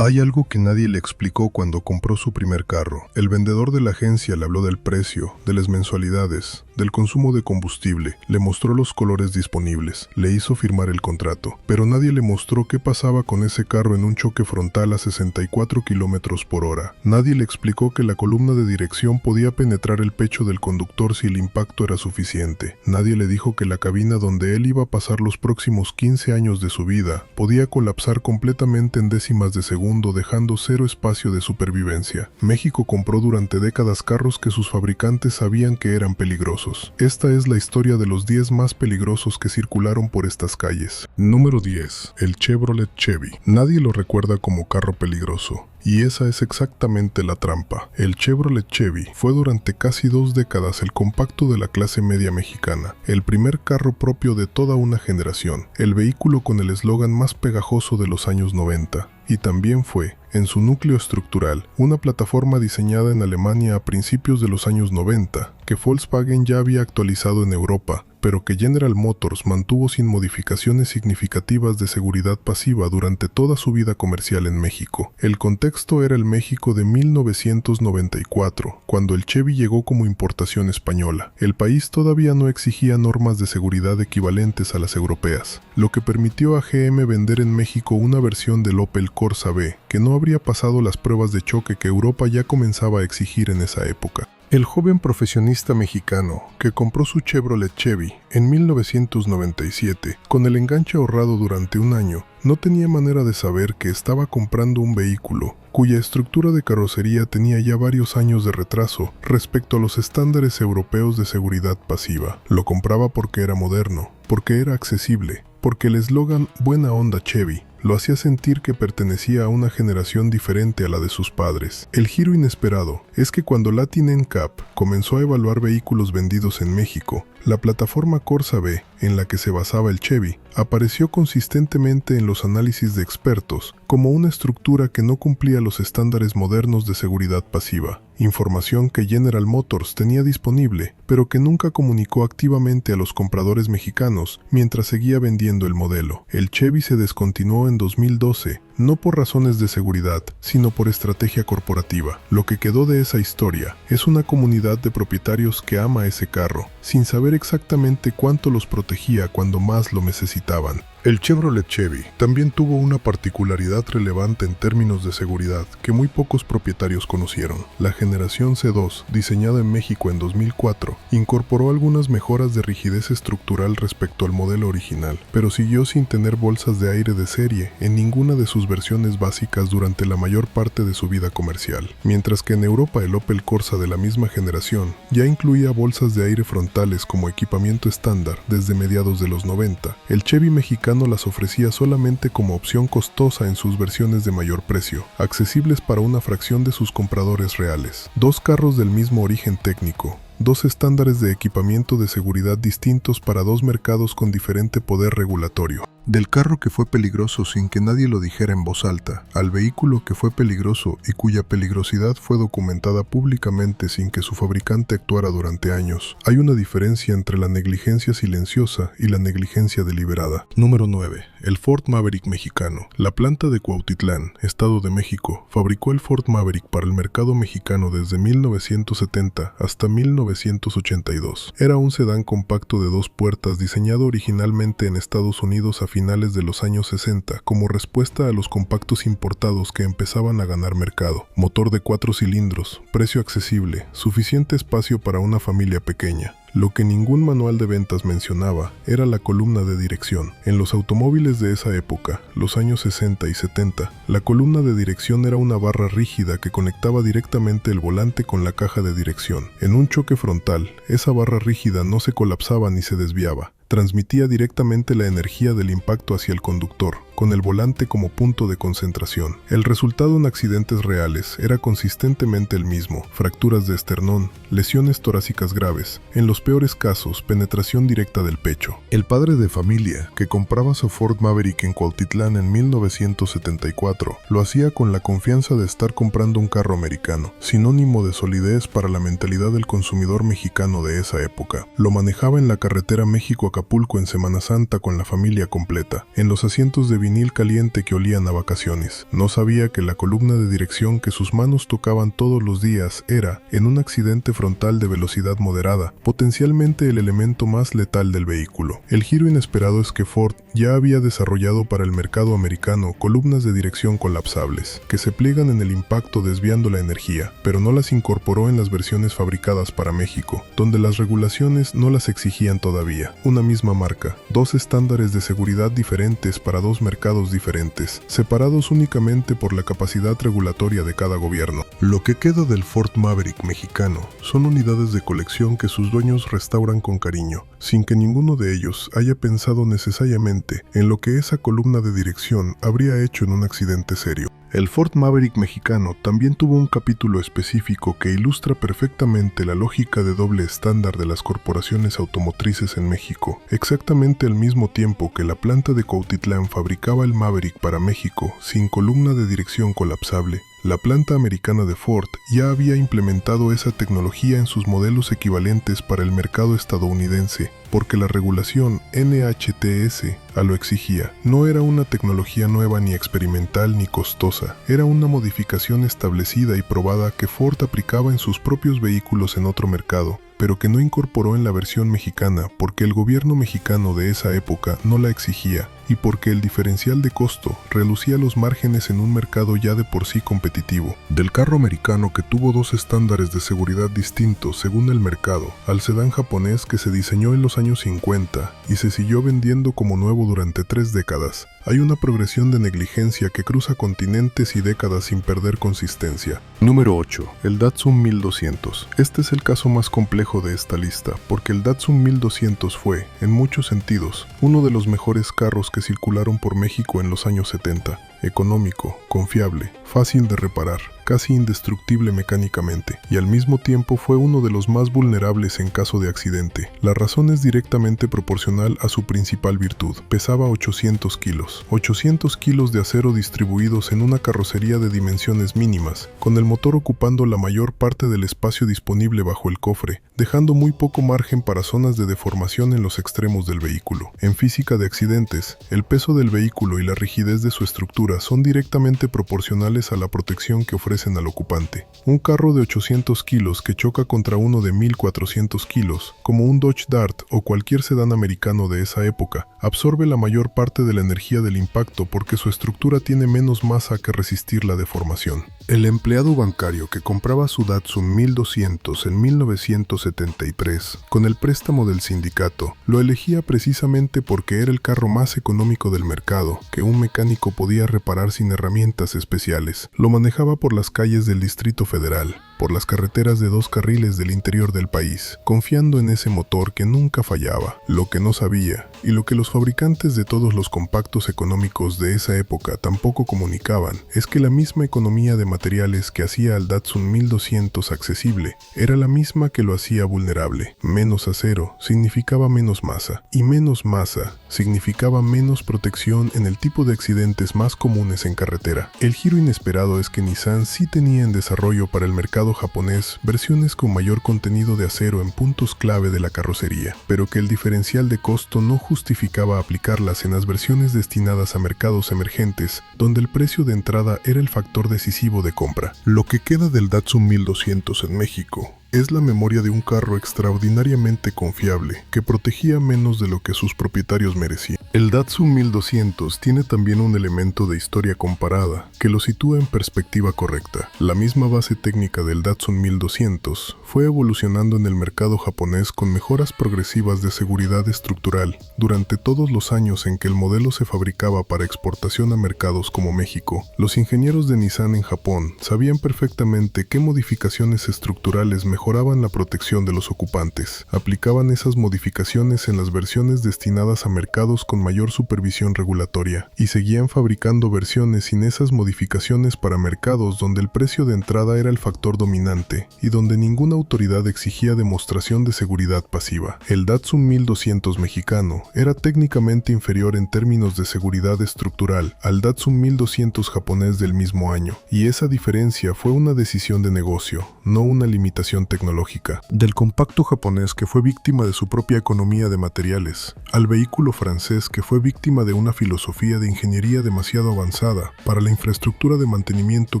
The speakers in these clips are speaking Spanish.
Hay algo que nadie le explicó cuando compró su primer carro. El vendedor de la agencia le habló del precio, de las mensualidades, del consumo de combustible, le mostró los colores disponibles, le hizo firmar el contrato, pero nadie le mostró qué pasaba con ese carro en un choque frontal a 64 kilómetros por hora. Nadie le explicó que la columna de dirección podía penetrar el pecho del conductor si el impacto era suficiente. Nadie le dijo que la cabina donde él iba a pasar los próximos 15 años de su vida podía colapsar completamente en décimas de segundo, dejando cero espacio de supervivencia. México compró durante décadas carros que sus fabricantes sabían que eran peligrosos. Esta es la historia de los 10 más peligrosos que circularon por estas calles. Número 10. El Chevrolet Chevy. Nadie lo recuerda como carro peligroso. Y esa es exactamente la trampa. El Chevrolet Chevy fue durante casi 2 décadas el compacto de la clase media mexicana, el primer carro propio de toda una generación, el vehículo con el eslogan más pegajoso de los años 90. Y también fue, en su núcleo estructural, una plataforma diseñada en Alemania a principios de los años 90, que Volkswagen ya había actualizado en Europa, pero que General Motors mantuvo sin modificaciones significativas de seguridad pasiva durante toda su vida comercial en México. El contexto era el México de 1994, cuando el Chevy llegó como importación española. El país todavía no exigía normas de seguridad equivalentes a las europeas, lo que permitió a GM vender en México una versión del Opel Corsa B, que no habría pasado las pruebas de choque que Europa ya comenzaba a exigir en esa época. El joven profesionista mexicano que compró su Chevrolet Chevy en 1997 con el enganche ahorrado durante un año no tenía manera de saber que estaba comprando un vehículo cuya estructura de carrocería tenía ya varios años de retraso respecto a los estándares europeos de seguridad pasiva. Lo compraba porque era moderno, porque era accesible, porque el eslogan "Buena onda Chevy" lo hacía sentir que pertenecía a una generación diferente a la de sus padres. El giro inesperado es que cuando Latin NCAP comenzó a evaluar vehículos vendidos en México, la plataforma Corsa B, en la que se basaba el Chevy, apareció consistentemente en los análisis de expertos como una estructura que no cumplía los estándares modernos de seguridad pasiva, información que General Motors tenía disponible, pero que nunca comunicó activamente a los compradores mexicanos mientras seguía vendiendo el modelo. El Chevy se descontinuó en 2012, no por razones de seguridad, sino por estrategia corporativa. Lo que quedó de esa historia es una comunidad de propietarios que ama ese carro, sin saber exactamente cuánto los protegía cuando más lo necesitaban. El Chevrolet Chevy también tuvo una particularidad relevante en términos de seguridad que muy pocos propietarios conocieron. La generación C2, diseñada en México en 2004, incorporó algunas mejoras de rigidez estructural respecto al modelo original, pero siguió sin tener bolsas de aire de serie en ninguna de sus versiones básicas durante la mayor parte de su vida comercial. Mientras que en Europa el Opel Corsa de la misma generación ya incluía bolsas de aire frontales como equipamiento estándar desde mediados de los 90, el Chevy mexicano las ofrecía solamente como opción costosa en sus versiones de mayor precio, accesibles para una fracción de sus compradores reales. 2 carros del mismo origen técnico, 2 estándares de equipamiento de seguridad distintos para 2 mercados con diferente poder regulatorio. Del carro que fue peligroso sin que nadie lo dijera en voz alta, al vehículo que fue peligroso y cuya peligrosidad fue documentada públicamente sin que su fabricante actuara durante años. Hay una diferencia entre la negligencia silenciosa y la negligencia deliberada. Número 9. El Ford Maverick mexicano. La planta de Cuautitlán, Estado de México, fabricó el Ford Maverick para el mercado mexicano desde 1970 hasta 1982. Era un sedán compacto de 2 puertas diseñado originalmente en Estados Unidos a finales de los años 60 como respuesta a los compactos importados que empezaban a ganar mercado. Motor de 4 cilindros, precio accesible, suficiente espacio para una familia pequeña. Lo que ningún manual de ventas mencionaba era la columna de dirección. En los automóviles de esa época, los años 60 y 70, la columna de dirección era una barra rígida que conectaba directamente el volante con la caja de dirección. En un choque frontal, esa barra rígida no se colapsaba ni se desviaba. Transmitía directamente la energía del impacto hacia el conductor, con el volante como punto de concentración. El resultado en accidentes reales era consistentemente el mismo: fracturas de esternón, lesiones torácicas graves, en los peores casos, penetración directa del pecho. El padre de familia, que compraba su Ford Maverick en Cuautitlán en 1974, lo hacía con la confianza de estar comprando un carro americano, sinónimo de solidez para la mentalidad del consumidor mexicano de esa época. Lo manejaba en la carretera México-Acapulco en Semana Santa con la familia completa. En los asientos de vinil caliente que olían a vacaciones. No sabía que la columna de dirección que sus manos tocaban todos los días era, en un accidente frontal de velocidad moderada, potencialmente el elemento más letal del vehículo. El giro inesperado es que Ford ya había desarrollado para el mercado americano columnas de dirección colapsables, que se pliegan en el impacto desviando la energía, pero no las incorporó en las versiones fabricadas para México, donde las regulaciones no las exigían todavía. Una misma marca, dos estándares de seguridad diferentes para dos mercados diferentes, separados únicamente por la capacidad regulatoria de cada gobierno. Lo que queda del Ford Maverick mexicano son unidades de colección que sus dueños restauran con cariño, sin que ninguno de ellos haya pensado necesariamente en lo que esa columna de dirección habría hecho en un accidente serio. El Ford Maverick mexicano también tuvo un capítulo específico que ilustra perfectamente la lógica de doble estándar de las corporaciones automotrices en México. Exactamente al mismo tiempo que la planta de Cuautitlán fabricaba el Maverick para México sin columna de dirección colapsable, la planta americana de Ford ya había implementado esa tecnología en sus modelos equivalentes para el mercado estadounidense, porque la regulación NHTS lo exigía. No era una tecnología nueva ni experimental ni costosa, era una modificación establecida y probada que Ford aplicaba en sus propios vehículos en otro mercado, pero que no incorporó en la versión mexicana porque el gobierno mexicano de esa época no la exigía y porque el diferencial de costo reducía los márgenes en un mercado ya de por sí competitivo. Del carro americano que tuvo dos estándares de seguridad distintos según el mercado, al sedán japonés que se diseñó en los años 50 y se siguió vendiendo como nuevo durante 3 décadas, hay una progresión de negligencia que cruza continentes y décadas sin perder consistencia. Número 8. El Datsun 1200. Este es el caso más complejo de esta lista, porque el Datsun 1200 fue, en muchos sentidos, uno de los mejores carros que circularon por México en los años 70. Económico, confiable, fácil de reparar, casi indestructible mecánicamente, y al mismo tiempo fue uno de los más vulnerables en caso de accidente. La razón es directamente proporcional a su principal virtud. Pesaba 800 kilos. 800 kilos de acero distribuidos en una carrocería de dimensiones mínimas, con el motor ocupando la mayor parte del espacio disponible bajo el cofre, dejando muy poco margen para zonas de deformación en los extremos del vehículo. En física de accidentes, el peso del vehículo y la rigidez de su estructura son directamente proporcionales a la protección que ofrecen al ocupante. Un carro de 800 kilos que choca contra uno de 1400 kilos, como un Dodge Dart o cualquier sedán americano de esa época, absorbe la mayor parte de la energía del impacto porque su estructura tiene menos masa que resistir la deformación. El empleado bancario que compraba su Datsun 1200 en 1973 con el préstamo del sindicato lo elegía precisamente porque era el carro más económico del mercado, que un mecánico podía reparar sin herramientas especiales. Lo manejaba por las calles del Distrito Federal, por las carreteras de 2 carriles del interior del país, confiando en ese motor que nunca fallaba. Lo que no sabía, y lo que los fabricantes de todos los compactos económicos de esa época tampoco comunicaban, es que la misma economía de materiales que hacía al Datsun 1200 accesible era la misma que lo hacía vulnerable. Menos acero significaba menos masa, y menos masa significaba menos protección en el tipo de accidentes más comunes en carretera. El giro inesperado es que Nissan sí tenía en desarrollo para el mercado japonés versiones con mayor contenido de acero en puntos clave de la carrocería, pero que el diferencial de costo no justificaba aplicarlas en las versiones destinadas a mercados emergentes, donde el precio de entrada era el factor decisivo de compra. Lo que queda del Datsun 1200 en México es la memoria de un carro extraordinariamente confiable, que protegía menos de lo que sus propietarios merecían. El Datsun 1200 tiene también un elemento de historia comparada, que lo sitúa en perspectiva correcta. La misma base técnica del Datsun 1200 fue evolucionando en el mercado japonés con mejoras progresivas de seguridad estructural durante todos los años en que el modelo se fabricaba para exportación a mercados como México. Los ingenieros de Nissan en Japón sabían perfectamente qué modificaciones estructurales mejoraban la protección de los ocupantes. Aplicaban esas modificaciones en las versiones destinadas a mercados con mayor supervisión regulatoria y seguían fabricando versiones sin esas modificaciones para mercados donde el precio de entrada era el factor dominante y donde ninguna autoridad exigía demostración de seguridad pasiva. El Datsun 1200 mexicano era técnicamente inferior en términos de seguridad estructural al Datsun 1200 japonés del mismo año, y esa diferencia fue una decisión de negocio, no una limitación tecnológica, del compacto japonés que fue víctima de su propia economía de materiales, al vehículo francés que fue víctima de una filosofía de ingeniería demasiado avanzada para la infraestructura de mantenimiento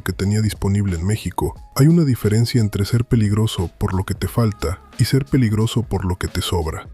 que tenía disponible en México. Hay una diferencia entre ser peligroso por lo que te falta y ser peligroso por lo que te sobra.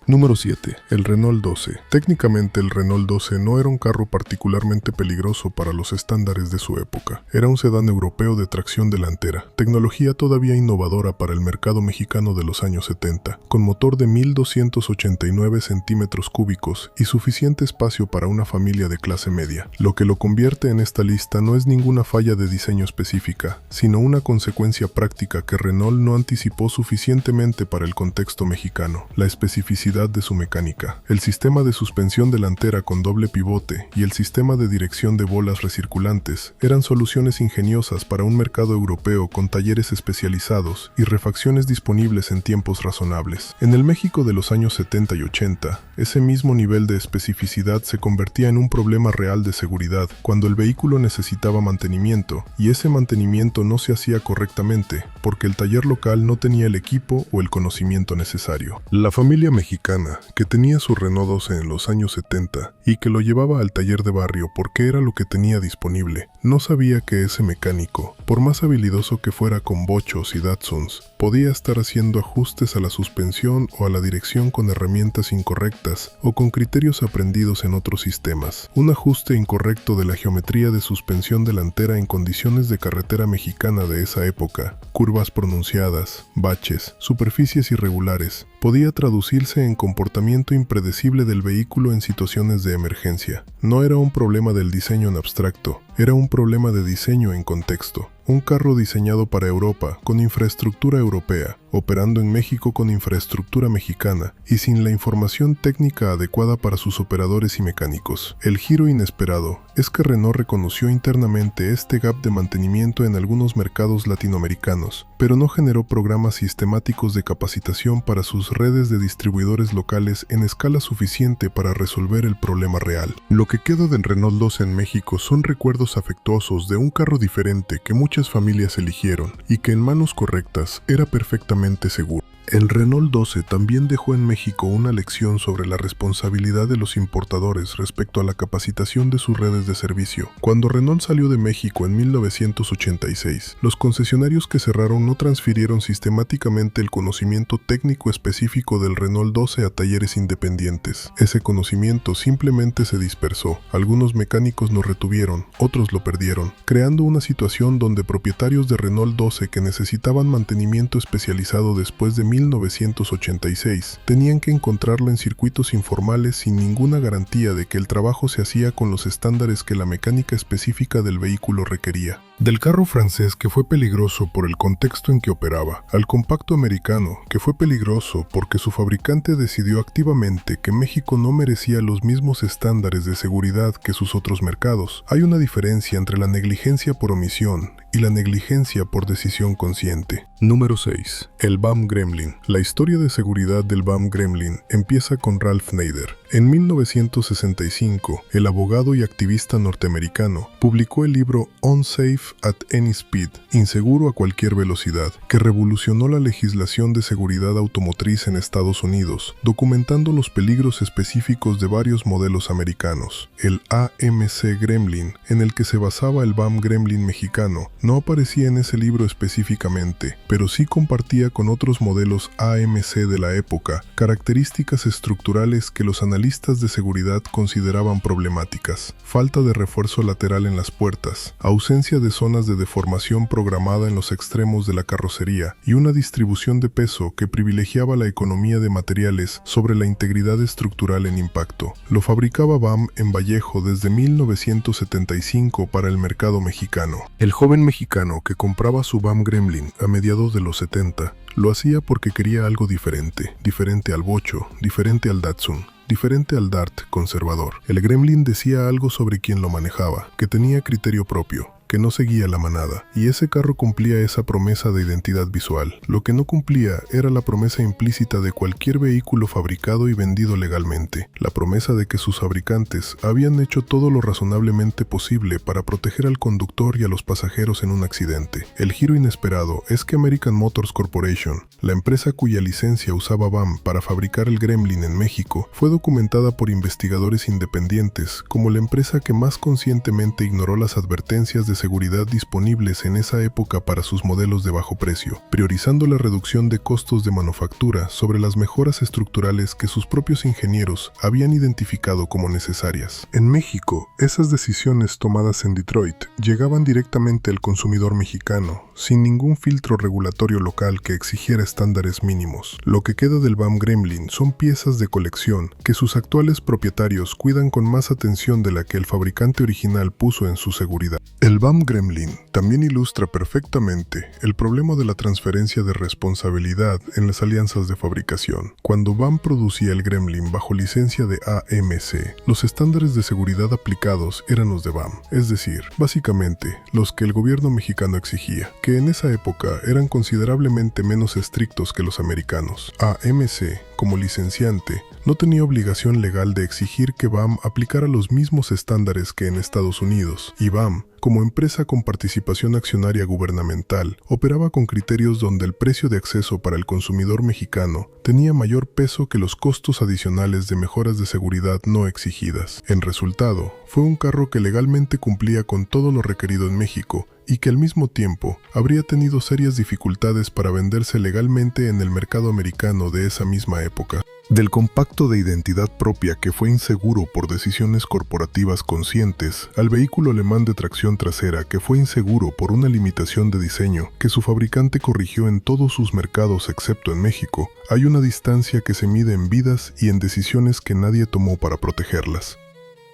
Número 7. El Renault 12. Técnicamente el Renault 12 no era un carro particularmente peligroso para los estándares de su época. Era un sedán europeo de tracción delantera, tecnología todavía innovadora para el mercado mexicano de los años 70, con motor de 1289 centímetros cúbicos y suficiente espacio para una familia de clase media. Lo que lo convierte en esta lista no es ninguna falla de diseño específica, sino una consecuencia práctica que Renault no anticipó suficientemente para el contexto mexicano. La especificidad de su mecánica, el sistema de suspensión delantera con doble pivote y el sistema de dirección de bolas recirculantes eran soluciones ingeniosas para un mercado europeo con talleres especializados y refacciones disponibles en tiempos razonables. En el México de los años 70 y 80, ese mismo nivel de especificidad se convertía en un problema real de seguridad cuando el vehículo necesitaba mantenimiento y ese mantenimiento no se hacía correctamente porque el taller local no tenía el equipo o el conocimiento necesario. La familia mexicana que tenía su Renault 12 en los años 70 y que lo llevaba al taller de barrio porque era lo que tenía disponible, no sabía que ese mecánico, por más habilidoso que fuera con bochos y Datsuns, podía estar haciendo ajustes a la suspensión o a la dirección con herramientas incorrectas o con criterios aprendidos en otros sistemas. Un ajuste incorrecto de la geometría de suspensión delantera en condiciones de carretera mexicana de esa época, curvas pronunciadas, baches, superficies irregulares, podía traducirse en comportamiento impredecible del vehículo en situaciones de emergencia. No era un problema del diseño en abstracto, era un problema de diseño en contexto. Un carro diseñado para Europa, con infraestructura europea, operando en México con infraestructura mexicana y sin la información técnica adecuada para sus operadores y mecánicos. El giro inesperado es que Renault reconoció internamente este gap de mantenimiento en algunos mercados latinoamericanos, pero no generó programas sistemáticos de capacitación para sus redes de distribuidores locales en escala suficiente para resolver el problema real. Lo que queda del Renault 12 en México son recuerdos afectuosos de un carro diferente que muchas familias eligieron y que en manos correctas era perfectamente seguro. El Renault 12 también dejó en México una lección sobre la responsabilidad de los importadores respecto a la capacitación de sus redes de servicio. Cuando Renault salió de México en 1986, los concesionarios que cerraron no transfirieron sistemáticamente el conocimiento técnico específico del Renault 12 a talleres independientes. Ese conocimiento simplemente se dispersó. Algunos mecánicos lo retuvieron, otros lo perdieron, creando una situación donde propietarios de Renault 12 que necesitaban mantenimiento especializado después de 1986, tenían que encontrarlo en circuitos informales sin ninguna garantía de que el trabajo se hacía con los estándares que la mecánica específica del vehículo requería. Del carro francés que fue peligroso por el contexto en que operaba, al compacto americano que fue peligroso porque su fabricante decidió activamente que México no merecía los mismos estándares de seguridad que sus otros mercados. Hay una diferencia entre la negligencia por omisión y la negligencia por decisión consciente. Número 6. El BAM Gremlin. La historia de seguridad del BAM Gremlin empieza con Ralph Nader. En 1965, el abogado y activista norteamericano publicó el libro Unsafe at Any Speed, inseguro a cualquier velocidad, que revolucionó la legislación de seguridad automotriz en Estados Unidos, documentando los peligros específicos de varios modelos americanos. El AMC Gremlin, en el que se basaba el BAM Gremlin mexicano, no aparecía en ese libro específicamente, pero sí compartía con otros modelos AMC de la época características estructurales que los analistas de seguridad consideraban problemáticas: falta de refuerzo lateral en las puertas, ausencia de zonas de deformación programada en los extremos de la carrocería y una distribución de peso que privilegiaba la economía de materiales sobre la integridad estructural en impacto. Lo fabricaba BAM en Vallejo desde 1975 para el mercado mexicano. El joven mexicano que compraba su BAM Gremlin a mediados de los 70 lo hacía porque quería algo diferente, diferente al bocho, diferente al Datsun, diferente al Dart conservador. El Gremlin decía algo sobre quien lo manejaba, que tenía criterio propio, que no seguía la manada, y ese carro cumplía esa promesa de identidad visual. Lo que no cumplía era la promesa implícita de cualquier vehículo fabricado y vendido legalmente, la promesa de que sus fabricantes habían hecho todo lo razonablemente posible para proteger al conductor y a los pasajeros en un accidente. El giro inesperado es que American Motors Corporation, la empresa cuya licencia usaba BAM para fabricar el Gremlin en México, fue documentada por investigadores independientes como la empresa que más conscientemente ignoró las advertencias de seguridad disponibles en esa época para sus modelos de bajo precio, priorizando la reducción de costos de manufactura sobre las mejoras estructurales que sus propios ingenieros habían identificado como necesarias. En México, esas decisiones tomadas en Detroit llegaban directamente al consumidor mexicano, sin ningún filtro regulatorio local que exigiera estándares mínimos. Lo que queda del BAM Gremlin son piezas de colección que sus actuales propietarios cuidan con más atención de la que el fabricante original puso en su seguridad. El BAM Gremlin también ilustra perfectamente el problema de la transferencia de responsabilidad en las alianzas de fabricación. Cuando BAM producía el Gremlin bajo licencia de AMC, los estándares de seguridad aplicados eran los de BAM, es decir, básicamente los que el gobierno mexicano exigía, que en esa época eran considerablemente menos estrictos que los americanos. AMC, como licenciante, no tenía obligación legal de exigir que BAM aplicara los mismos estándares que en Estados Unidos, y BAM, como empresa con participación accionaria gubernamental, operaba con criterios donde el precio de acceso para el consumidor mexicano tenía mayor peso que los costos adicionales de mejoras de seguridad no exigidas. En resultado, fue un carro que legalmente cumplía con todo lo requerido en México y que al mismo tiempo habría tenido serias dificultades para venderse legalmente en el mercado americano de esa misma época. Del compacto de identidad propia que fue inseguro por decisiones corporativas conscientes, al vehículo alemán de tracción trasera que fue inseguro por una limitación de diseño que su fabricante corrigió en todos sus mercados excepto en México, hay una distancia que se mide en vidas y en decisiones que nadie tomó para protegerlas.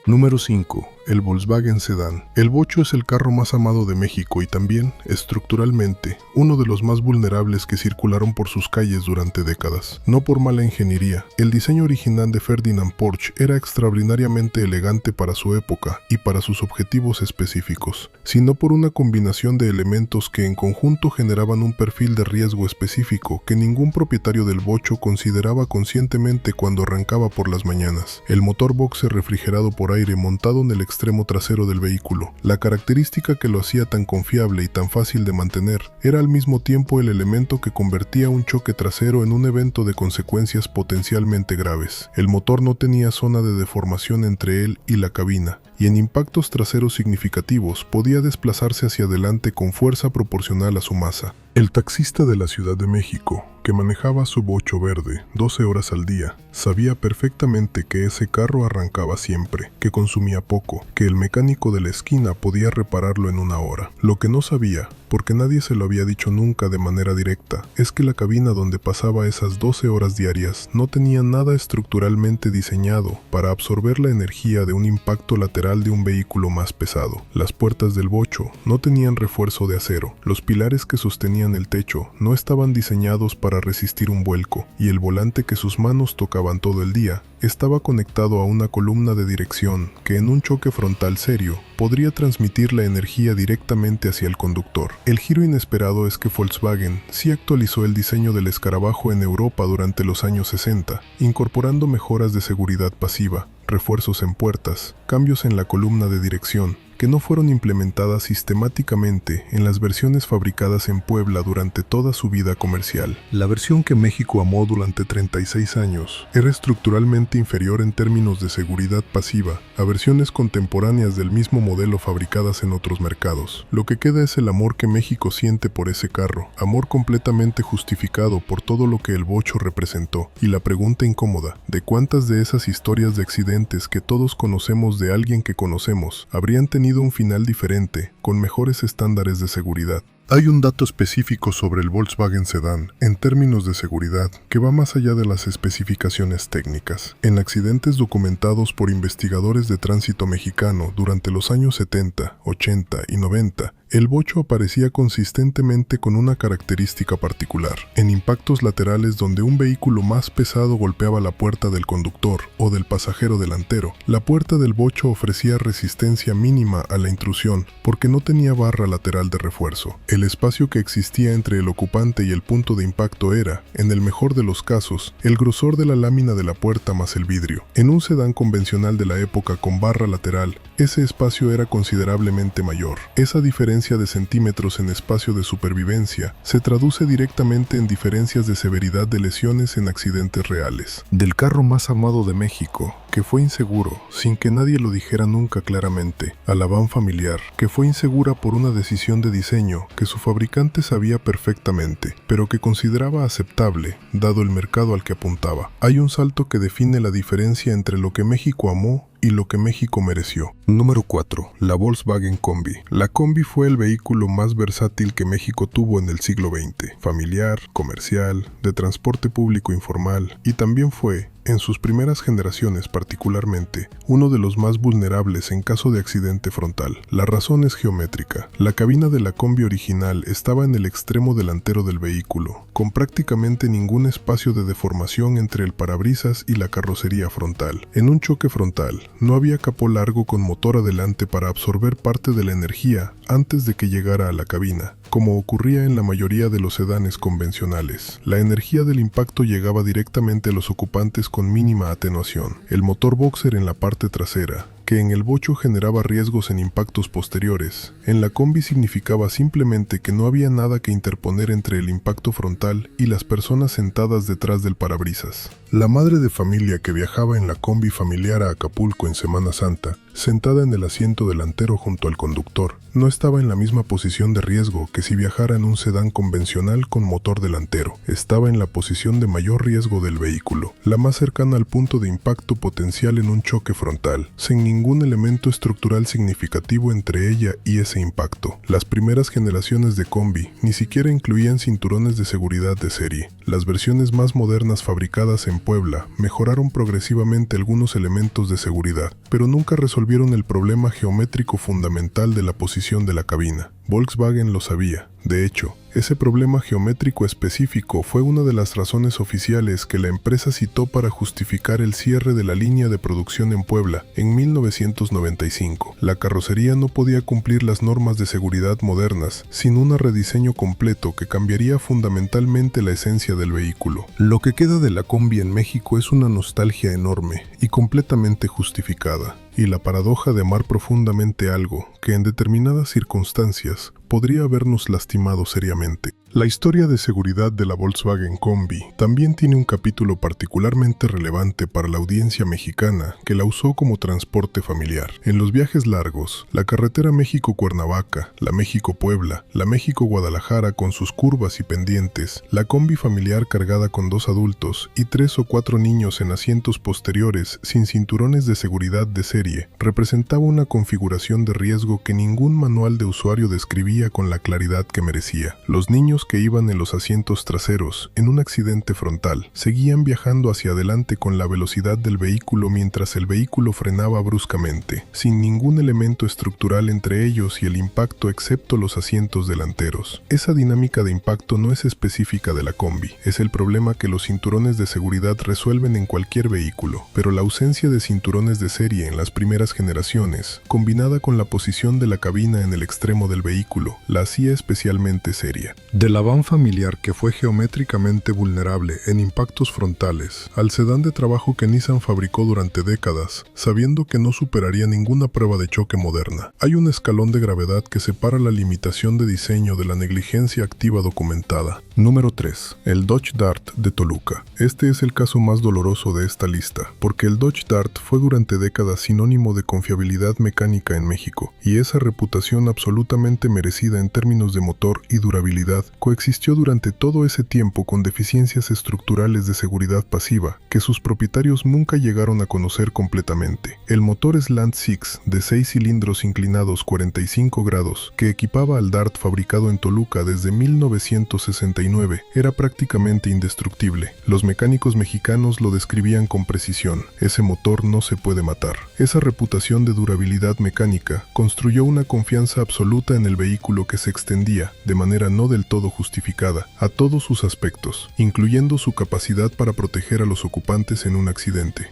Número 5. El Volkswagen Sedán. El Bocho es el carro más amado de México y también, estructuralmente, uno de los más vulnerables que circularon por sus calles durante décadas. No por mala ingeniería, el diseño original de Ferdinand Porsche era extraordinariamente elegante para su época y para sus objetivos específicos, sino por una combinación de elementos que en conjunto generaban un perfil de riesgo específico que ningún propietario del Bocho consideraba conscientemente cuando arrancaba por las mañanas. El motor boxer refrigerado por aire montado en el extremo trasero del vehículo. La característica que lo hacía tan confiable y tan fácil de mantener era al mismo tiempo el elemento que convertía un choque trasero en un evento de consecuencias potencialmente graves. El motor no tenía zona de deformación entre él y la cabina, y en impactos traseros significativos podía desplazarse hacia adelante con fuerza proporcional a su masa. El taxista de la Ciudad de México, que manejaba su Bocho verde 12 horas al día, sabía perfectamente que ese carro arrancaba siempre, que consumía poco, que el mecánico de la esquina podía repararlo en una hora. Lo que no sabía, porque nadie se lo había dicho nunca de manera directa, es que la cabina donde pasaba esas 12 horas diarias no tenía nada estructuralmente diseñado para absorber la energía de un impacto lateral de un vehículo más pesado. Las puertas del Bocho no tenían refuerzo de acero, los pilares que sostenían el techo no estaban diseñados para resistir un vuelco, y el volante que sus manos tocaban todo el día estaba conectado a una columna de dirección que en un choque frontal serio podría transmitir la energía directamente hacia el conductor. El giro inesperado es que Volkswagen sí actualizó el diseño del escarabajo en Europa durante los años 60, incorporando mejoras de seguridad pasiva, refuerzos en puertas, cambios en la columna de dirección, que no fueron implementadas sistemáticamente en las versiones fabricadas en Puebla durante toda su vida comercial. La versión que México amó durante 36 años era estructuralmente inferior en términos de seguridad pasiva a versiones contemporáneas del mismo modelo fabricadas en otros mercados. Lo que queda es el amor que México siente por ese carro, amor completamente justificado por todo lo que el Bocho representó, y la pregunta incómoda de cuántas de esas historias de accidentes que todos conocemos de alguien que conocemos habrían tenido un final diferente, con mejores estándares de seguridad. Hay un dato específico sobre el Volkswagen Sedán, en términos de seguridad, que va más allá de las especificaciones técnicas. En accidentes documentados por investigadores de tránsito mexicano durante los años 70, 80 y 90, el bocho aparecía consistentemente con una característica particular. En impactos laterales donde un vehículo más pesado golpeaba la puerta del conductor o del pasajero delantero, la puerta del bocho ofrecía resistencia mínima a la intrusión porque no tenía barra lateral de refuerzo. El espacio que existía entre el ocupante y el punto de impacto era, en el mejor de los casos, el grosor de la lámina de la puerta más el vidrio. En un sedán convencional de la época con barra lateral, ese espacio era considerablemente mayor. Esa diferencia de centímetros en espacio de supervivencia se traduce directamente en diferencias de severidad de lesiones en accidentes reales. Del carro más amado de México, que fue inseguro, sin que nadie lo dijera nunca claramente, a la van familiar, que fue insegura por una decisión de diseño que su fabricante sabía perfectamente, pero que consideraba aceptable, dado el mercado al que apuntaba. Hay un salto que define la diferencia entre lo que México amó y lo que México mereció. Número 4. La Volkswagen Combi. La Combi fue el vehículo más versátil que México tuvo en el siglo XX. Familiar, comercial, de transporte público informal, y también fue, en sus primeras generaciones particularmente, uno de los más vulnerables en caso de accidente frontal. La razón es geométrica. La cabina de la Combi original estaba en el extremo delantero del vehículo, con prácticamente ningún espacio de deformación entre el parabrisas y la carrocería frontal. En un choque frontal, no había capó largo con motor adelante para absorber parte de la energía antes de que llegara a la cabina, como ocurría en la mayoría de los sedanes convencionales. La energía del impacto llegaba directamente a los ocupantes con mínima atenuación. El motor boxer en la parte trasera, que en el bocho generaba riesgos en impactos posteriores, en la Combi significaba simplemente que no había nada que interponer entre el impacto frontal y las personas sentadas detrás del parabrisas. La madre de familia que viajaba en la Combi familiar a Acapulco en Semana Santa, sentada en el asiento delantero junto al conductor, no estaba en la misma posición de riesgo que si viajara en un sedán convencional con motor delantero. Estaba en la posición de mayor riesgo del vehículo, la más cercana al punto de impacto potencial en un choque frontal, sin ningún elemento estructural significativo entre ella y ese impacto. Las primeras generaciones de Combi ni siquiera incluían cinturones de seguridad de serie. Las versiones más modernas fabricadas en Puebla mejoraron progresivamente algunos elementos de seguridad, pero nunca resolvieron el problema geométrico fundamental de la posición de la cabina. Volkswagen lo sabía. De hecho, ese problema geométrico específico fue una de las razones oficiales que la empresa citó para justificar el cierre de la línea de producción en Puebla en 1995. La carrocería no podía cumplir las normas de seguridad modernas sin un rediseño completo que cambiaría fundamentalmente la esencia del vehículo. Lo que queda de la Combi en México es una nostalgia enorme y completamente justificada, y la paradoja de amar profundamente algo que en determinadas circunstancias podría habernos lastimado seriamente. La historia de seguridad de la Volkswagen Combi también tiene un capítulo particularmente relevante para la audiencia mexicana que la usó como transporte familiar. En los viajes largos, la carretera México-Cuernavaca, la México-Puebla, la México-Guadalajara con sus curvas y pendientes, la Combi familiar cargada con 2 adultos y 3 o 4 niños en asientos posteriores sin cinturones de seguridad de serie, representaba una configuración de riesgo que ningún manual de usuario describía con la claridad que merecía. Los niños que iban en los asientos traseros en un accidente frontal seguían viajando hacia adelante con la velocidad del vehículo mientras el vehículo frenaba bruscamente, sin ningún elemento estructural entre ellos y el impacto excepto los asientos delanteros. Esa dinámica de impacto no es específica de la Combi, es el problema que los cinturones de seguridad resuelven en cualquier vehículo, pero la ausencia de cinturones de serie en las primeras generaciones, combinada con la posición de la cabina en el extremo del vehículo, la hacía especialmente seria. De la van familiar que fue geométricamente vulnerable en impactos frontales, al sedán de trabajo que Nissan fabricó durante décadas, sabiendo que no superaría ninguna prueba de choque moderna. Hay un escalón de gravedad que separa la limitación de diseño de la negligencia activa documentada. Número 3. El Dodge Dart de Toluca. Este es el caso más doloroso de esta lista, porque el Dodge Dart fue durante décadas sinónimo de confiabilidad mecánica en México, y esa reputación absolutamente merecida envejecida en términos de motor y durabilidad, coexistió durante todo ese tiempo con deficiencias estructurales de seguridad pasiva que sus propietarios nunca llegaron a conocer completamente. El motor Slant 6 de 6 cilindros inclinados 45 grados que equipaba al Dart fabricado en Toluca desde 1969 era prácticamente indestructible. Los mecánicos mexicanos lo describían con precisión: ese motor no se puede matar. Esa reputación de durabilidad mecánica construyó una confianza absoluta en el vehículo que se extendía, de manera no del todo justificada, a todos sus aspectos, incluyendo su capacidad para proteger a los ocupantes en un accidente.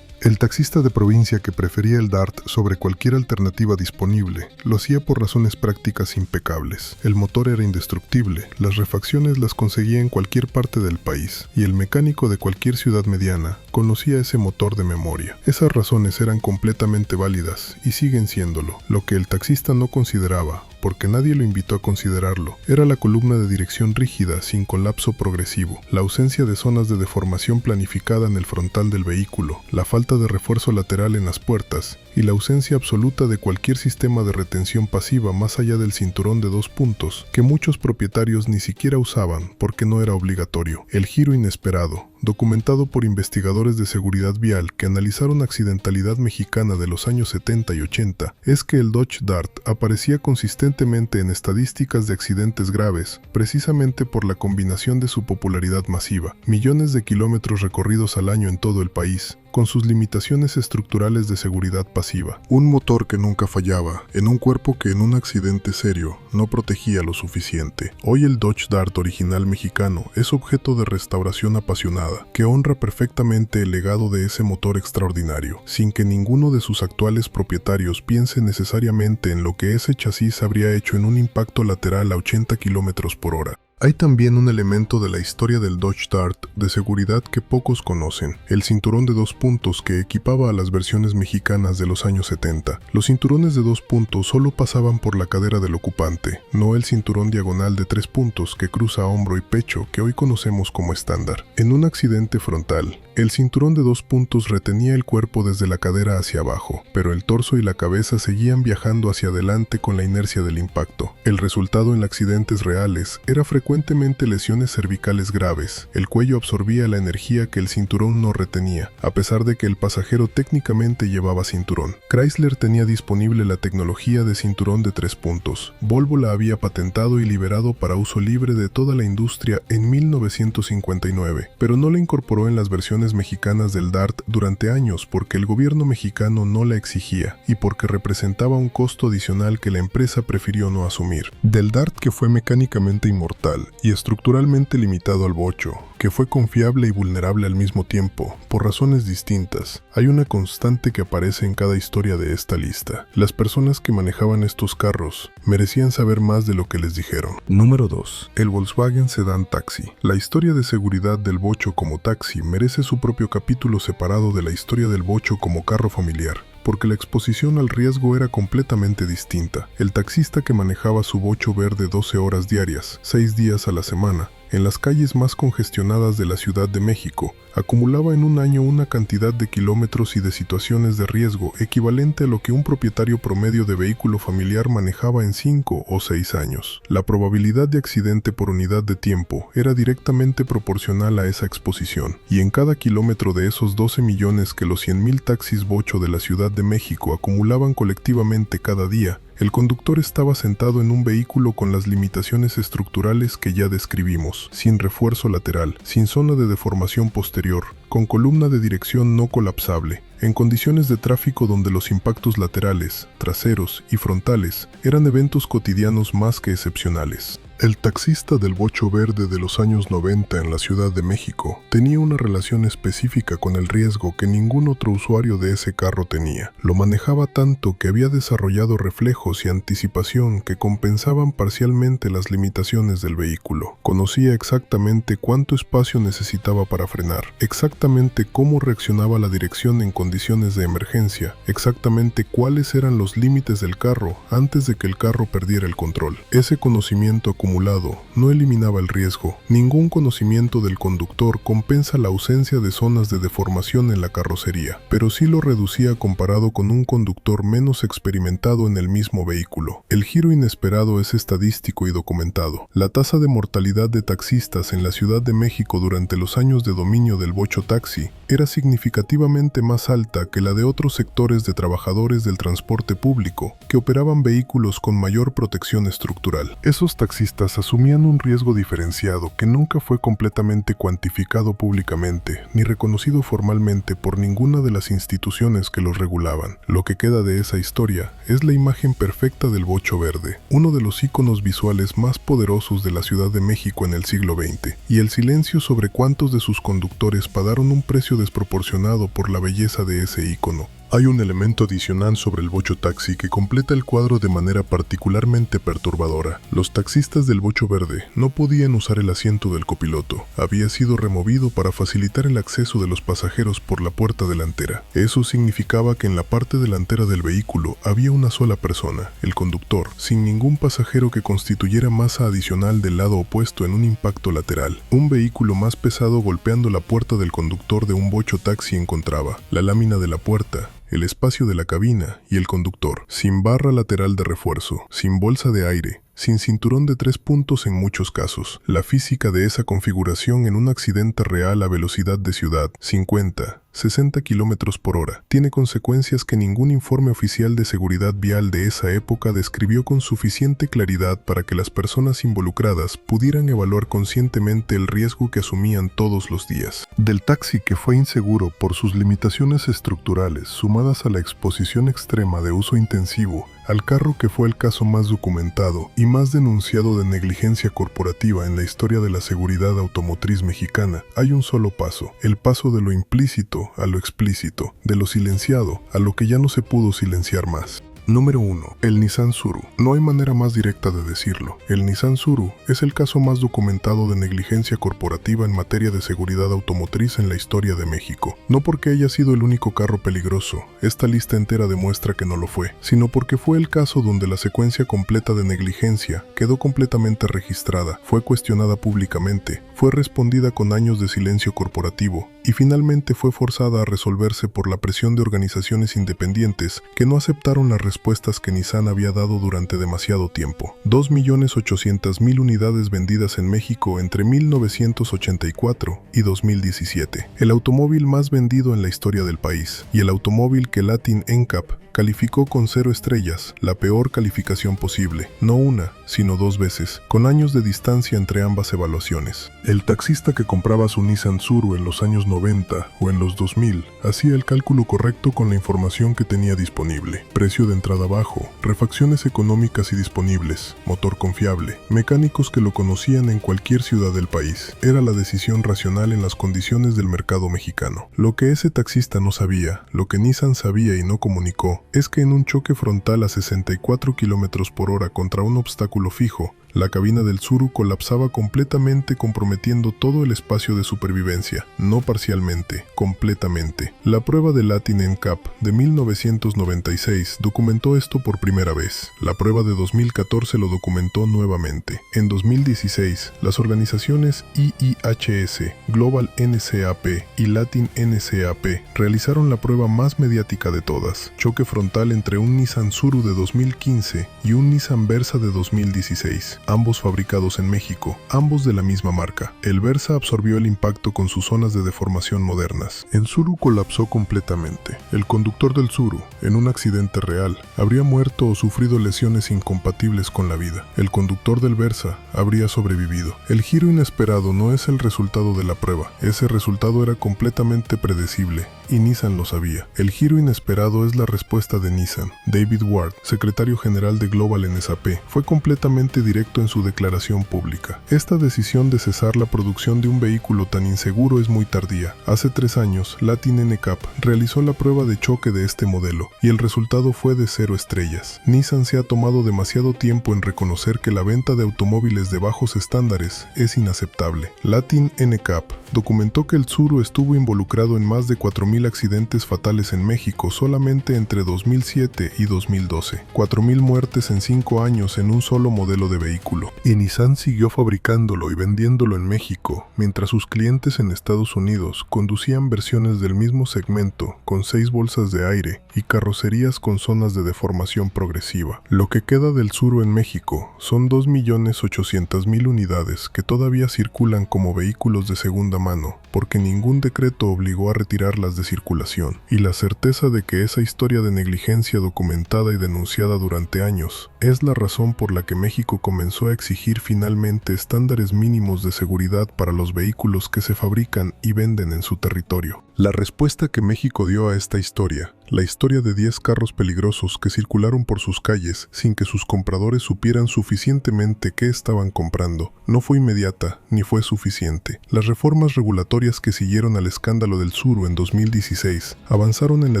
El taxista de provincia que prefería el Dart sobre cualquier alternativa disponible lo hacía por razones prácticas impecables. El motor era indestructible, las refacciones las conseguía en cualquier parte del país, y el mecánico de cualquier ciudad mediana conocía ese motor de memoria. Esas razones eran completamente válidas y siguen siéndolo. Lo que el taxista no consideraba, porque nadie lo invitó a considerarlo, era la columna de dirección rígida sin colapso progresivo, la ausencia de zonas de deformación planificada en el frontal del vehículo, la falta de refuerzo lateral en las puertas y la ausencia absoluta de cualquier sistema de retención pasiva más allá del cinturón de 2 puntos, que muchos propietarios ni siquiera usaban porque no era obligatorio. El giro inesperado, documentado por investigadores de seguridad vial que analizaron accidentalidad mexicana de los años 70 y 80, es que el Dodge Dart aparecía consistentemente en estadísticas de accidentes graves, precisamente por la combinación de su popularidad masiva, millones de kilómetros recorridos al año en todo el país, con sus limitaciones estructurales de seguridad pasiva. Un motor que nunca fallaba, en un cuerpo que en un accidente serio no protegía lo suficiente. Hoy el Dodge Dart original mexicano es objeto de restauración apasionada, que honra perfectamente el legado de ese motor extraordinario, sin que ninguno de sus actuales propietarios piense necesariamente en lo que ese chasis habría hecho en un impacto lateral a 80 km/h. Hay también un elemento de la historia del Dodge Dart de seguridad que pocos conocen: el cinturón de 2 puntos que equipaba a las versiones mexicanas de los años 70. Los cinturones de 2 puntos solo pasaban por la cadera del ocupante, no el cinturón diagonal de 3 puntos que cruza hombro y pecho que hoy conocemos como estándar. En un accidente frontal, el cinturón de 2 puntos retenía el cuerpo desde la cadera hacia abajo, pero el torso y la cabeza seguían viajando hacia adelante con la inercia del impacto. El resultado en accidentes reales era frecuentemente lesiones cervicales graves. El cuello absorbía la energía que el cinturón no retenía, a pesar de que el pasajero técnicamente llevaba cinturón. Chrysler tenía disponible la tecnología de cinturón de 3 puntos. Volvo la había patentado y liberado para uso libre de toda la industria en 1959, pero no la incorporó en las versiones mexicanas del Dart durante años porque el gobierno mexicano no la exigía y porque representaba un costo adicional que la empresa prefirió no asumir. Del Dart que fue mecánicamente inmortal y estructuralmente limitado al bocho, que fue confiable y vulnerable al mismo tiempo, por razones distintas, hay una constante que aparece en cada historia de esta lista. Las personas que manejaban estos carros merecían saber más de lo que les dijeron. Número 2. El Volkswagen Sedán Taxi. La historia de seguridad del bocho como taxi merece su propio capítulo separado de la historia del bocho como carro familiar, porque la exposición al riesgo era completamente distinta. El taxista que manejaba su bocho verde 12 horas diarias, 6 días a la semana, en las calles más congestionadas de la Ciudad de México, acumulaba en un año una cantidad de kilómetros y de situaciones de riesgo equivalente a lo que un propietario promedio de vehículo familiar manejaba en 5 o 6 años. La probabilidad de accidente por unidad de tiempo era directamente proporcional a esa exposición, y en cada kilómetro de esos 12 millones que los 100,000 taxis bocho de la Ciudad de México acumulaban colectivamente cada día, el conductor estaba sentado en un vehículo con las limitaciones estructurales que ya describimos, sin refuerzo lateral, sin zona de deformación posterior, con columna de dirección no colapsable, en condiciones de tráfico donde los impactos laterales, traseros y frontales eran eventos cotidianos más que excepcionales. El taxista del bocho verde de los años 90 en la Ciudad de México tenía una relación específica con el riesgo que ningún otro usuario de ese carro tenía. Lo manejaba tanto que había desarrollado reflejos y anticipación que compensaban parcialmente las limitaciones del vehículo. Conocía exactamente cuánto espacio necesitaba para frenar, exactamente cómo reaccionaba la dirección en condiciones de emergencia, exactamente cuáles eran los límites del carro antes de que el carro perdiera el control. Ese conocimiento acumulado no eliminaba el riesgo. Ningún conocimiento del conductor compensa la ausencia de zonas de deformación en la carrocería, pero sí lo reducía comparado con un conductor menos experimentado en el mismo vehículo. El giro inesperado es estadístico y documentado. La tasa de mortalidad de taxistas en la Ciudad de México durante los años de dominio del bocho taxi era significativamente más alta que la de otros sectores de trabajadores del transporte público que operaban vehículos con mayor protección estructural. Esos taxistas asumían un riesgo diferenciado que nunca fue completamente cuantificado públicamente ni reconocido formalmente por ninguna de las instituciones que los regulaban. Lo que queda de esa historia es la imagen perfecta del bocho verde, uno de los íconos visuales más poderosos de la Ciudad de México en el siglo XX, y el silencio sobre cuántos de sus conductores pagaron un precio desproporcionado por la belleza de ese ícono. Hay un elemento adicional sobre el bocho taxi que completa el cuadro de manera particularmente perturbadora. Los taxistas del bocho verde no podían usar el asiento del copiloto. Había sido removido para facilitar el acceso de los pasajeros por la puerta delantera. Eso significaba que en la parte delantera del vehículo había una sola persona, el conductor, sin ningún pasajero que constituyera masa adicional del lado opuesto en un impacto lateral. Un vehículo más pesado golpeando la puerta del conductor de un bocho taxi encontraba la lámina de la puerta, el espacio de la cabina y el conductor, sin barra lateral de refuerzo, sin bolsa de aire, sin cinturón de 3 puntos en muchos casos. La física de esa configuración en un accidente real a velocidad de ciudad, 50, 60 km por hora, tiene consecuencias que ningún informe oficial de seguridad vial de esa época describió con suficiente claridad para que las personas involucradas pudieran evaluar conscientemente el riesgo que asumían todos los días. Del taxi que fue inseguro por sus limitaciones estructurales sumadas a la exposición extrema de uso intensivo, al carro que fue el caso más documentado y más denunciado de negligencia corporativa en la historia de la seguridad automotriz mexicana, hay un solo paso: el paso de lo implícito a lo explícito, de lo silenciado a lo que ya no se pudo silenciar más. Número 1. El Nissan Tsuru. No hay manera más directa de decirlo. El Nissan Tsuru es el caso más documentado de negligencia corporativa en materia de seguridad automotriz en la historia de México. No porque haya sido el único carro peligroso, esta lista entera demuestra que no lo fue, sino porque fue el caso donde la secuencia completa de negligencia quedó completamente registrada, fue cuestionada públicamente, fue respondida con años de silencio corporativo y finalmente fue forzada a resolverse por la presión de organizaciones independientes que no aceptaron las respuestas que Nissan había dado durante demasiado tiempo. 2.800.000 unidades vendidas en México entre 1984 y 2017. El automóvil más vendido en la historia del país, y el automóvil que Latin NCAP calificó con 0 estrellas, la peor calificación posible, no una, sino 2 veces, con años de distancia entre ambas evaluaciones. El taxista que compraba su Nissan Tsuru en los años 90 o en los 2000 hacía el cálculo correcto con la información que tenía disponible: precio de entrada bajo, refacciones económicas y disponibles, motor confiable, mecánicos que lo conocían en cualquier ciudad del país. Era la decisión racional en las condiciones del mercado mexicano. Lo que ese taxista no sabía, lo que Nissan sabía y no comunicó, es que en un choque frontal a 64 km por hora contra un obstáculo fijo, la cabina del Tsuru colapsaba completamente, comprometiendo todo el espacio de supervivencia, no parcialmente, completamente. La prueba de Latin NCAP de 1996 documentó esto por primera vez. La prueba de 2014 lo documentó nuevamente. En 2016, las organizaciones IIHS, Global NCAP y Latin NCAP realizaron la prueba más mediática de todas: choque frontal entre un Nissan Tsuru de 2015 y un Nissan Versa de 2016. Ambos fabricados en México, ambos de la misma marca. El Versa absorbió el impacto con sus zonas de deformación modernas. El Tsuru colapsó completamente. El conductor del Tsuru, en un accidente real, habría muerto o sufrido lesiones incompatibles con la vida. El conductor del Versa habría sobrevivido. El giro inesperado no es el resultado de la prueba. Ese resultado era completamente predecible, y Nissan lo sabía. El giro inesperado es la respuesta de Nissan. David Ward, secretario general de Global NSAP, fue completamente directo en su declaración pública. Esta decisión de cesar la producción de un vehículo tan inseguro es muy tardía. Hace 3 años, Latin NCAP realizó la prueba de choque de este modelo, y el resultado fue de 0 estrellas. Nissan se ha tomado demasiado tiempo en reconocer que la venta de automóviles de bajos estándares es inaceptable. Latin NCAP documentó que el Tsuru estuvo involucrado en más de 4.000 accidentes fatales en México solamente entre 2007 y 2012. 4.000 muertes en 5 años en un solo modelo de vehículo. vehículo, y Nissan siguió fabricándolo y vendiéndolo en México, mientras sus clientes en Estados Unidos conducían versiones del mismo segmento con 6 bolsas de aire y carrocerías con zonas de deformación progresiva. Lo que queda del Tsuru en México son 2.800.000 unidades que todavía circulan como vehículos de segunda mano, porque ningún decreto obligó a retirarlas de circulación, y la certeza de que esa historia de negligencia documentada y denunciada durante años es la razón por la que México comenzó a exigir finalmente estándares mínimos de seguridad para los vehículos que se fabrican y venden en su territorio. La respuesta que México dio a esta historia, la historia de 10 carros peligrosos que circularon por sus calles sin que sus compradores supieran suficientemente qué estaban comprando, no fue inmediata ni fue suficiente. Las reformas regulatorias que siguieron al escándalo del Tsuru en 2016 avanzaron en la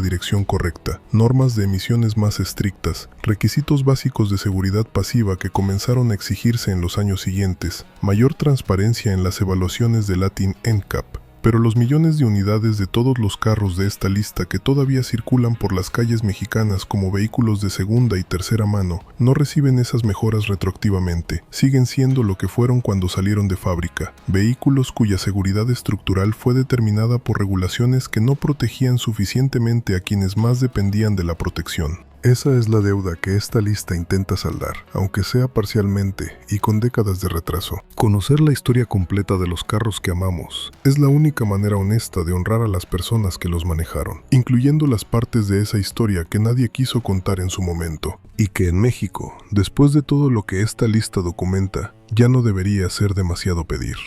dirección correcta. Normas de emisiones más estrictas, requisitos básicos de seguridad pasiva que comenzaron a exigirse en los años siguientes, mayor transparencia en las evaluaciones de Latin NCAP. Pero los millones de unidades de todos los carros de esta lista que todavía circulan por las calles mexicanas como vehículos de segunda y tercera mano no reciben esas mejoras retroactivamente, siguen siendo lo que fueron cuando salieron de fábrica, vehículos cuya seguridad estructural fue determinada por regulaciones que no protegían suficientemente a quienes más dependían de la protección. Esa es la deuda que esta lista intenta saldar, aunque sea parcialmente y con décadas de retraso. Conocer la historia completa de los carros que amamos es la única manera honesta de honrar a las personas que los manejaron, incluyendo las partes de esa historia que nadie quiso contar en su momento, y que en México, después de todo lo que esta lista documenta, ya no debería ser demasiado pedir.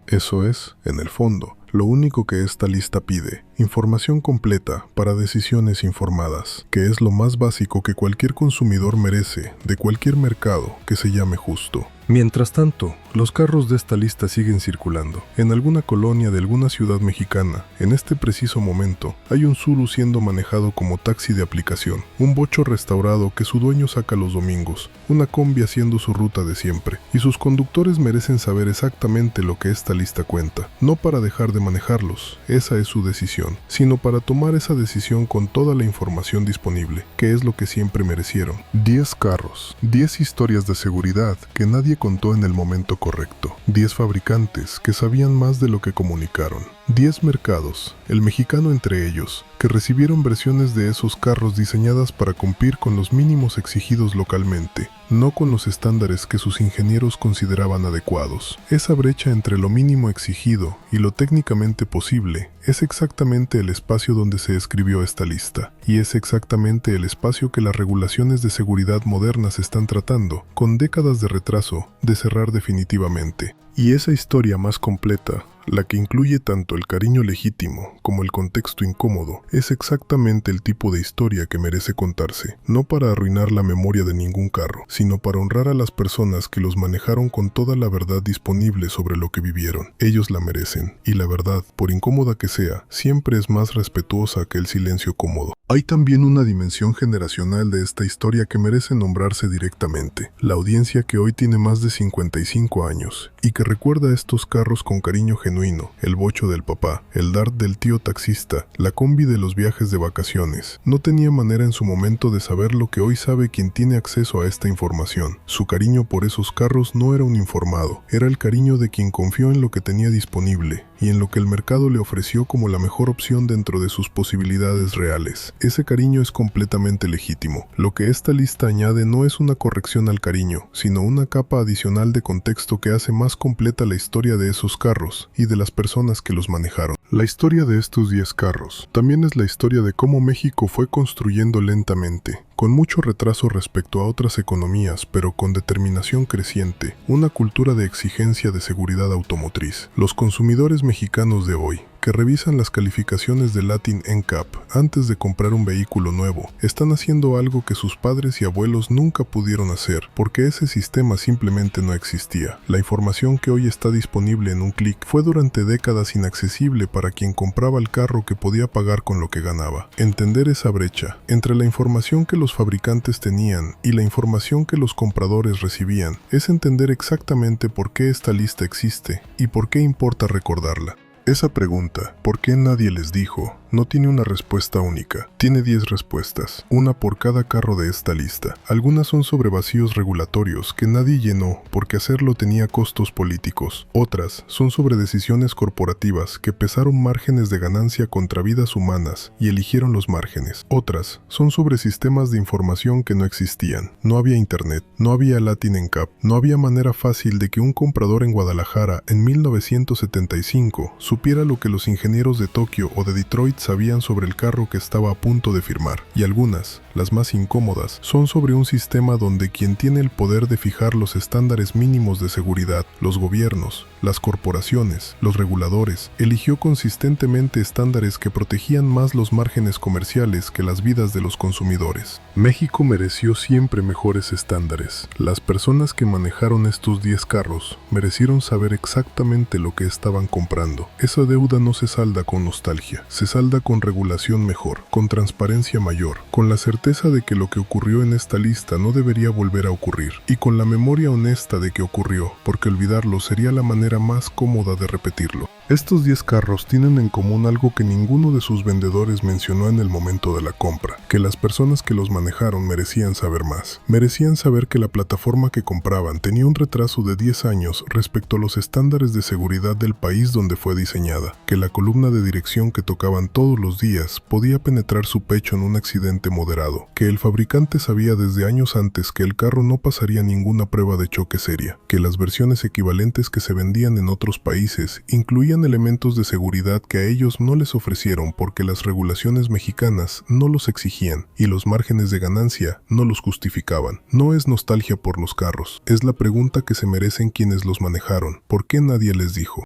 Eso es, en el fondo, lo único que esta lista pide: información completa para decisiones informadas, que es lo más básico que cualquier consumidor merece de cualquier mercado que se llame justo. Mientras tanto, los carros de esta lista siguen circulando. En alguna colonia de alguna ciudad mexicana, en este preciso momento, hay un Tsuru siendo manejado como taxi de aplicación, un bocho restaurado que su dueño saca los domingos, una combi haciendo su ruta de siempre, y sus conductores merecen saber exactamente lo que esta lista cuenta, no para dejar de manejarlos, esa es su decisión, sino para tomar esa decisión con toda la información disponible, que es lo que siempre merecieron. 10 carros, 10 historias de seguridad que nadie contó en el momento correcto, 10 fabricantes que sabían más de lo que comunicaron, 10 mercados, el mexicano entre ellos, que recibieron versiones de esos carros diseñadas para cumplir con los mínimos exigidos localmente, no con los estándares que sus ingenieros consideraban adecuados. Esa brecha entre lo mínimo exigido y lo técnicamente posible es exactamente el espacio donde se escribió esta lista, y es exactamente el espacio que las regulaciones de seguridad modernas están tratando, con décadas de retraso, de cerrar definitivamente. Y esa historia más completa, la que incluye tanto el cariño legítimo como el contexto incómodo, es exactamente el tipo de historia que merece contarse, no para arruinar la memoria de ningún carro, sino para honrar a las personas que los manejaron con toda la verdad disponible sobre lo que vivieron. Ellos la merecen, y la verdad, por incómoda que sea, siempre es más respetuosa que el silencio cómodo. Hay también una dimensión generacional de esta historia que merece nombrarse directamente. La audiencia que hoy tiene más de 55 años y que recuerda estos carros con cariño genuino, el bocho del papá, el Dart del tío taxista, la combi de los viajes de vacaciones, no tenía manera en su momento de saber lo que hoy sabe quien tiene acceso a esta información. Su cariño por esos carros no era un informado, era el cariño de quien confió en lo que tenía disponible y en lo que el mercado le ofreció como la mejor opción dentro de sus posibilidades reales. Ese cariño es completamente legítimo. Lo que esta lista añade no es una corrección al cariño, sino una capa adicional de contexto que hace más completa la historia de esos carros y de las personas que los manejaron. La historia de estos 10 carros también es la historia de cómo México fue construyendo lentamente, con mucho retraso respecto a otras economías, pero con determinación creciente, una cultura de exigencia de seguridad automotriz. Los consumidores mexicanos de hoy, que revisan las calificaciones de Latin NCAP antes de comprar un vehículo nuevo, están haciendo algo que sus padres y abuelos nunca pudieron hacer, porque ese sistema simplemente no existía. La información que hoy está disponible en un clic fue durante décadas inaccesible para quien compraba el carro que podía pagar con lo que ganaba. Entender esa brecha entre la información que los fabricantes tenían y la información que los compradores recibían es entender exactamente por qué esta lista existe y por qué importa recordarla. Esa pregunta, ¿por qué nadie les dijo?, no tiene una respuesta única, tiene 10 respuestas, una por cada carro de esta lista. Algunas son sobre vacíos regulatorios que nadie llenó porque hacerlo tenía costos políticos. Otras son sobre decisiones corporativas que pesaron márgenes de ganancia contra vidas humanas y eligieron los márgenes. Otras son sobre sistemas de información que no existían. No había internet, no había Latin NCAP, no había manera fácil de que un comprador en Guadalajara en 1975 supiera lo que los ingenieros de Tokio o de Detroit sabían sobre el carro que estaba a punto de firmar. Y algunas, las más incómodas, son sobre un sistema donde quien tiene el poder de fijar los estándares mínimos de seguridad, los gobiernos, las corporaciones, los reguladores, eligió consistentemente estándares que protegían más los márgenes comerciales que las vidas de los consumidores. México mereció siempre mejores estándares. Las personas que manejaron estos 10 carros merecieron saber exactamente lo que estaban comprando. Esa deuda no se salda con nostalgia, se salda con regulación mejor, con transparencia mayor, con la certeza de que lo que ocurrió en esta lista no debería volver a ocurrir, y con la memoria honesta de que ocurrió, porque olvidarlo sería la manera más cómoda de repetirlo. Estos 10 carros tienen en común algo que ninguno de sus vendedores mencionó en el momento de la compra, que las personas que los manejaron merecían saber más. Merecían saber que la plataforma que compraban tenía un retraso de 10 años respecto a los estándares de seguridad del país donde fue diseñada, que la columna de dirección que tocaban todos los días podía penetrar su pecho en un accidente moderado, que el fabricante sabía desde años antes que el carro no pasaría ninguna prueba de choque seria, que las versiones equivalentes que se vendían en otros países incluían elementos de seguridad que a ellos no les ofrecieron porque las regulaciones mexicanas no los exigían y los márgenes de ganancia no los justificaban. No es nostalgia por los carros, es la pregunta que se merecen quienes los manejaron. ¿Por qué nadie les dijo?